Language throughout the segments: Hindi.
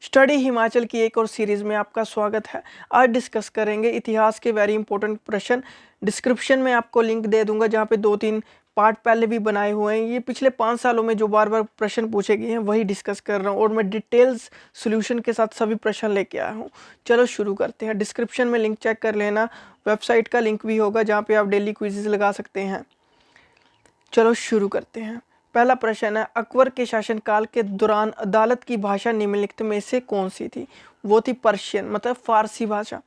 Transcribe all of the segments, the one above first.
स्टडी हिमाचल की एक और सीरीज़ में आपका स्वागत है। आज डिस्कस करेंगे इतिहास के वेरी इंपॉर्टेंट प्रश्न। डिस्क्रिप्शन में आपको लिंक दे दूंगा जहाँ पे 2-3 पार्ट पहले भी बनाए हुए हैं। ये पिछले 5 सालों में जो बार बार प्रश्न पूछे गए हैं वही डिस्कस कर रहा हूँ और मैं डिटेल्स सोल्यूशन के साथ सभी प्रश्न लेके आया हूँ। चलो शुरू करते हैं। डिस्क्रिप्शन में लिंक चेक कर लेना, वेबसाइट का लिंक भी होगा जहाँ पे आप डेली क्विज़ लगा सकते हैं। चलो शुरू करते हैं। पहला प्रश्न है, अकबर के शासनकाल के दौरान अदालत की भाषा निम्नलिखित में से कौन सी थी? वो थी पर्शियन, मतलब फारसी भाषा।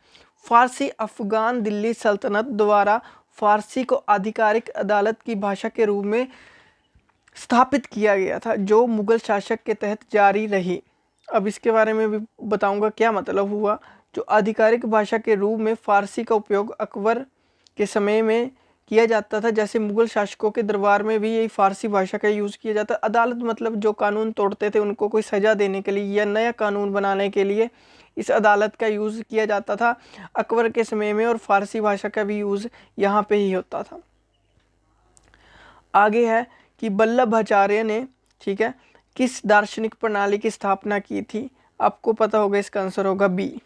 फारसी अफगान दिल्ली सल्तनत द्वारा फारसी को आधिकारिक अदालत की भाषा के रूप में स्थापित किया गया था, जो मुगल शासक के तहत जारी रही। अब इसके बारे में भी बताऊंगा क्या मतलब हुआ। जो आधिकारिक भाषा के रूप में फारसी का उपयोग अकबर के समय में किया जाता था, जैसे मुगल शासकों के दरबार में भी यही फारसी भाषा का यूज़ किया जाता। अदालत मतलब जो कानून तोड़ते थे उनको कोई सज़ा देने के लिए या नया कानून बनाने के लिए इस अदालत का यूज़ किया जाता था अकबर के समय में, और फारसी भाषा का भी यूज़ यहाँ पे ही होता था। आगे है कि वल्लभाचार्य ने, ठीक है, किस दार्शनिक प्रणाली की स्थापना की थी? आपको पता होगा, इसका आंसर होगा बी।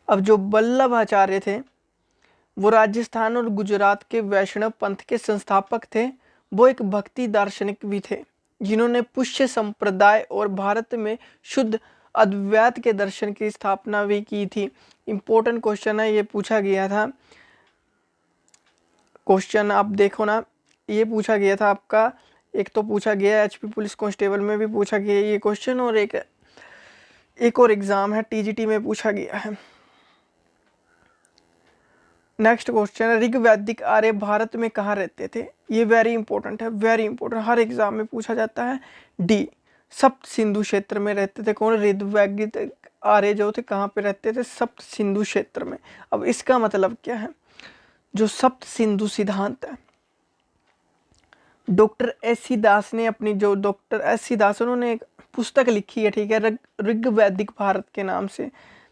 अब जो वल्लभाचार्य थे वो राजस्थान और गुजरात के वैष्णव पंथ के संस्थापक थे। वो एक भक्ति दार्शनिक भी थे जिन्होंने पुष्य संप्रदाय और भारत में शुद्ध अद्वैत के दर्शन की स्थापना भी की थी। इंपॉर्टेंट क्वेश्चन है, ये पूछा गया था। क्वेश्चन आप देखो ना, ये पूछा गया था आपका, एक तो पूछा गया एचपी पुलिस कांस्टेबल में भी पूछा गया ये क्वेश्चन, और एक और एग्जाम है टीजीटी में पूछा गया है। नेक्स्ट क्वेश्चन है, ऋग वैदिक आर्य भारत में कहाँ रहते थे? ये वेरी इंपॉर्टेंट है, वेरी इंपॉर्टेंट, हर एग्जाम में पूछा जाता है। डी, सप्त सिंधु क्षेत्र में रहते थे। कौन? ऋग वैदिक आर्य जो थे कहाँ पे रहते थे? सप्त सिंधु क्षेत्र में। अब इसका मतलब क्या है? जो सप्त सिंधु सिद्धांत है, डॉक्टर एस सी दास ने अपनी, जो डॉक्टर एस सी दास उन्होंने एक पुस्तक लिखी है, ठीक है, ऋग वैदिक भारत के नाम से।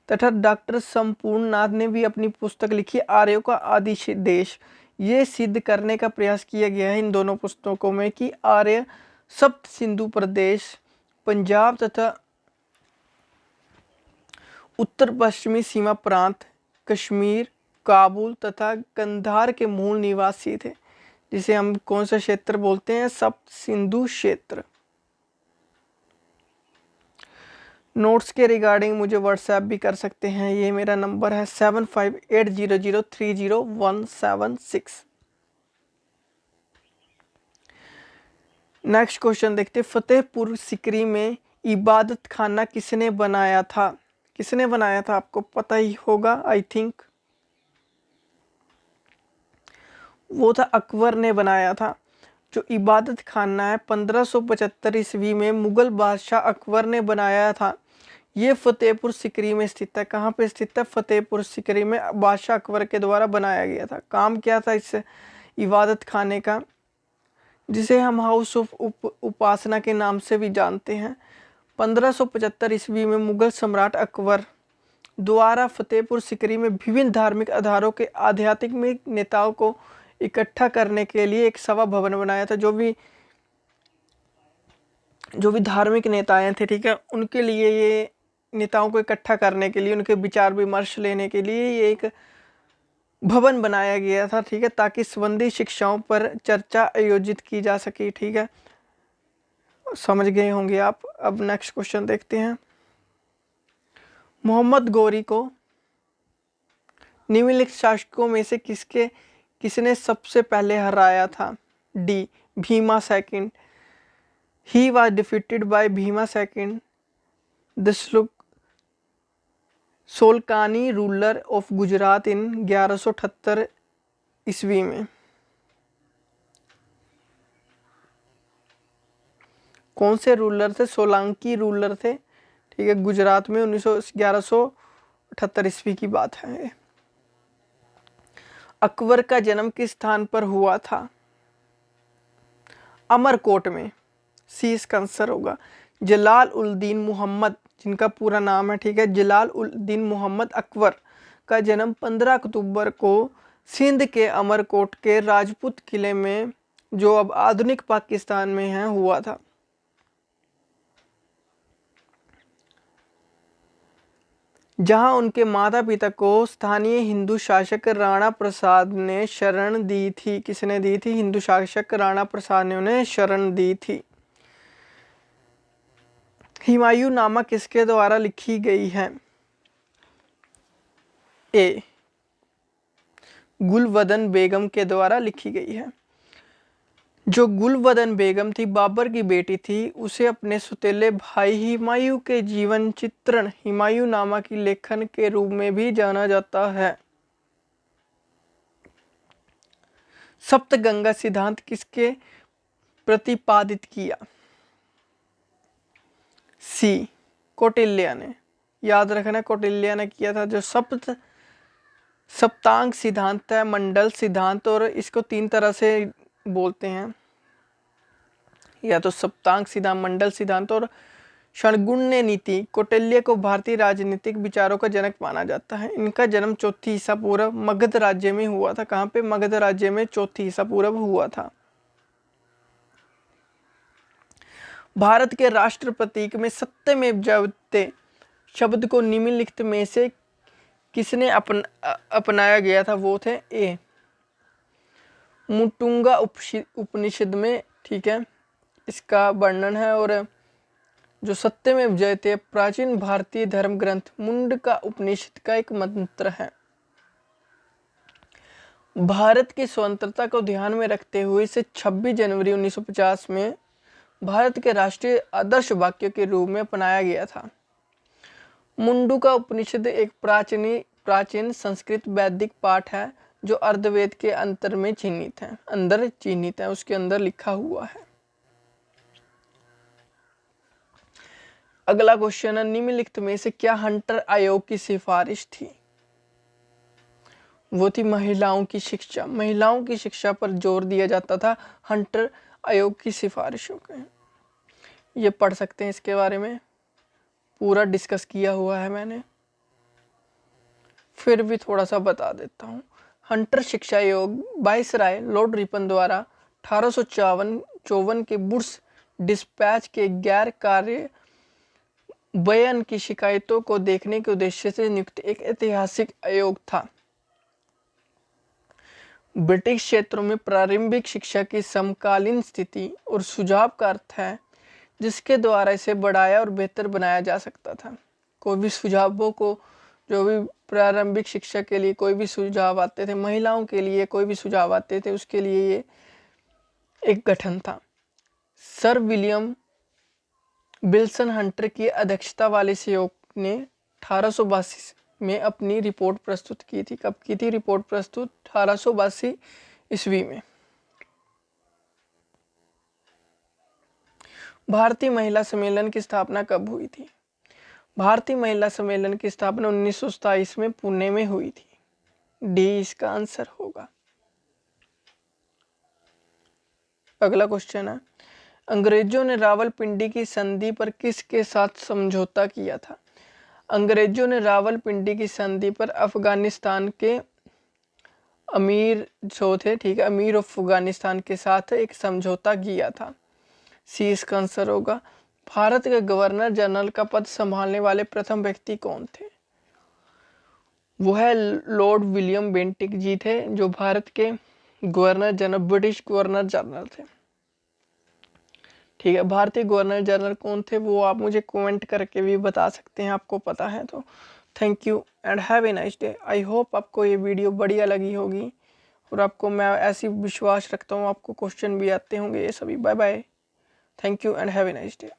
तथा डॉक्टर संपूर्ण नाथ ने भी अपनी पुस्तक लिखी आर्यों का आदि देश। ये सिद्ध करने का प्रयास किया गया है इन दोनों पुस्तकों में कि आर्य सप्त सिंधु प्रदेश, पंजाब तथा उत्तर पश्चिमी सीमा प्रांत, कश्मीर, काबुल तथा कंधार के मूल निवासी थे, जिसे हम कौन सा क्षेत्र बोलते हैं? सप्त सिंधु क्षेत्र। नोट्स के रिगार्डिंग मुझे व्हाट्सएप भी कर सकते हैं, ये मेरा नंबर है 7580030176। नेक्स्ट क्वेश्चन देखते, फतेहपुर सिकरी में इबादत खाना किसने बनाया था? किसने बनाया था? आपको पता ही होगा आई थिंक, वो था अकबर ने बनाया था। जो इबादत खाना है 1575 ईस्वी में मुगल बादशाह अकबर ने बनाया था। ये फतेहपुर सिकरी में स्थित है। कहाँ पे स्थित है? फतेहपुर सिकरी में बादशाह अकबर के द्वारा बनाया गया था। काम क्या था इस इबादत खाने का, जिसे हम हाउस ऑफ उपासना के नाम से भी जानते हैं? 1575 ईस्वी में मुगल सम्राट अकबर द्वारा फतेहपुर सिकरी में विभिन्न धार्मिक आधारों के आध्यात्मिक नेताओं को इकट्ठा करने के लिए एक सभा भवन बनाया था। जो भी धार्मिक नेताएं थे, ठीक है, उनके लिए, ये नेताओं को इकट्ठा करने के लिए, उनके विचार विमर्श लेने के लिए ये एक भवन बनाया गया था, ठीक है, ताकि संबंधी शिक्षाओं पर चर्चा आयोजित की जा सके। ठीक है, समझ गए होंगे आप। अब नेक्स्ट क्वेश्चन देखते हैं। मोहम्मद गौरी को निम्नलिखित शासकों में से किसने सबसे पहले हराया था? D, Bhima second. He was defeated by Bhima II, the Solkani ruler of Gujarat in 1178 ईस्वी में। कौन से रूलर थे? सोलंकी रूलर थे, ठीक है, गुजरात में 1178 ईस्वी की बात है। अकबर का जन्म किस स्थान पर हुआ था? अमरकोट में। सी इसका आंसर होगा। जलाल उल दीन मोहम्मद, जिनका पूरा नाम है, ठीक है, जलाल उल दीन मोहम्मद अकबर का जन्म 15 अक्टूबर को सिंध के अमरकोट के राजपूत किले में, जो अब आधुनिक पाकिस्तान में है, हुआ था। जहां उनके माता पिता को स्थानीय हिंदू शासक राणा प्रसाद ने शरण दी थी। किसने दी थी? हिंदू शासक राणा प्रसाद ने उन्हें शरण दी थी। हुमायूं नामा किसके द्वारा लिखी गई है? ए, गुलबदन बेगम के द्वारा लिखी गई है। जो गुलबदन बेगम थी, बाबर की बेटी थी, उसे अपने सौतेले भाई हुमायूं के जीवन चित्रण हुमायूं नामा की लेखन के रूप में भी जाना जाता है। सप्तगंगा सिद्धांत किसके प्रतिपादित किया? सी, कौटिल्य ने। याद रखना, कौटिल्य ने किया था। जो सप्तांग सिद्धांत है, मंडल सिद्धांत, और इसको 3 तरह से बोलते हैं, या तो सप्तांग सिद्धांत, मंडल सिद्धांत और षणगुण्य नीति। कौटिल्य को भारतीय राजनीतिक विचारों का जनक माना जाता है। इनका जन्म 4वीं ईसा पूर्व मगध राज्य में हुआ था। कहाँ पे? मगध राज्य में 4वीं ईसा पूर्व हुआ था। भारत के राष्ट्र प्रतीक में सत्यमेव जयते शब्द को निम्नलिखित में से किसने अपनाया गया था? वो थे ए, मुंडुका उपनिषद में, ठीक है, इसका वर्णन है। और जो सत्यमेव जयते प्राचीन भारतीय धर्म ग्रंथ मुंडका उपनिषद का एक मंत्र है। भारत की स्वतंत्रता को ध्यान में रखते हुए इसे 26 जनवरी 1950 में भारत के राष्ट्रीय आदर्श वाक्य के रूप में अपनाया गया था। मुंडुका उपनिषद एक प्राचीन संस्कृत वैदिक पाठ है जो अर्धवेद के अंदर चिह्नित है, उसके अंदर लिखा हुआ है। अगला क्वेश्चन है, निम्नलिखित में से क्या हंटर आयोग की सिफारिश थी? वो थी महिलाओं की शिक्षा। महिलाओं की शिक्षा पर जोर दिया जाता था हंटर आयोग की सिफारिशों के। ये पढ़ सकते हैं, इसके बारे में पूरा डिस्कस किया हुआ है मैंने, फिर भी थोड़ा सा बता देता हूँ। हंटर शिक्षा आयोग वायसराय लॉर्ड रिपन द्वारा 1854 के वुड्स डिस्पैच के गैर कार्य बयान की शिकायतों को देखने के उद्देश्य से नियुक्त एक ऐतिहासिक आयोग था। ब्रिटिश क्षेत्रों में प्रारंभिक शिक्षा की समकालीन स्थिति और सुझाव का अर्थ है जिसके द्वारा इसे बढ़ाया और बेहतर बनाया जा सकता था। कोई भी सुझावों को, जो भी प्रारंभिक शिक्षा के लिए कोई भी सुझाव आते थे, महिलाओं के लिए कोई भी सुझाव आते थे, उसके लिए ये एक गठन था। सर विलियम विल्सन हंटर की अध्यक्षता वाले इस आयोग ने 1882 में अपनी रिपोर्ट प्रस्तुत की थी। कब की थी रिपोर्ट प्रस्तुत? 1882 ईस्वी में। भारतीय महिला सम्मेलन की स्थापना कब हुई थी? भारतीय महिला सम्मेलन की स्थापना 1927 में पुणे में हुई थी। डी इसका आंसर होगा। अगला क्वेश्चन है, अंग्रेजों ने रावलपिंडी की संधि पर किसके साथ समझौता किया था? अंग्रेजों ने रावलपिंडी की संधि पर अफगानिस्तान के अमीर जो थे, ठीक है, अमीर ऑफ अफगानिस्तान के साथ एक समझौता किया था। सी इसका आंसर होगा। भारत के गवर्नर जनरल का पद संभालने वाले प्रथम व्यक्ति कौन थे? वो है लॉर्ड विलियम बेंटिक जी थे, जो भारत के governor general, British governor general थे। ठीक है, भारतीय गवर्नर जनरल कौन थे वो आप मुझे कमेंट करके भी बता सकते हैं, आपको पता है तो। Thank you and have a nice day. I hope आपको ये वीडियो बढ़िया लगी होगी और आपको मैं ऐसी विश्वास रखता हूँ आपको क्वेश्चन भी आते होंगे ये सभी। Bye bye, thank you and have a nice day.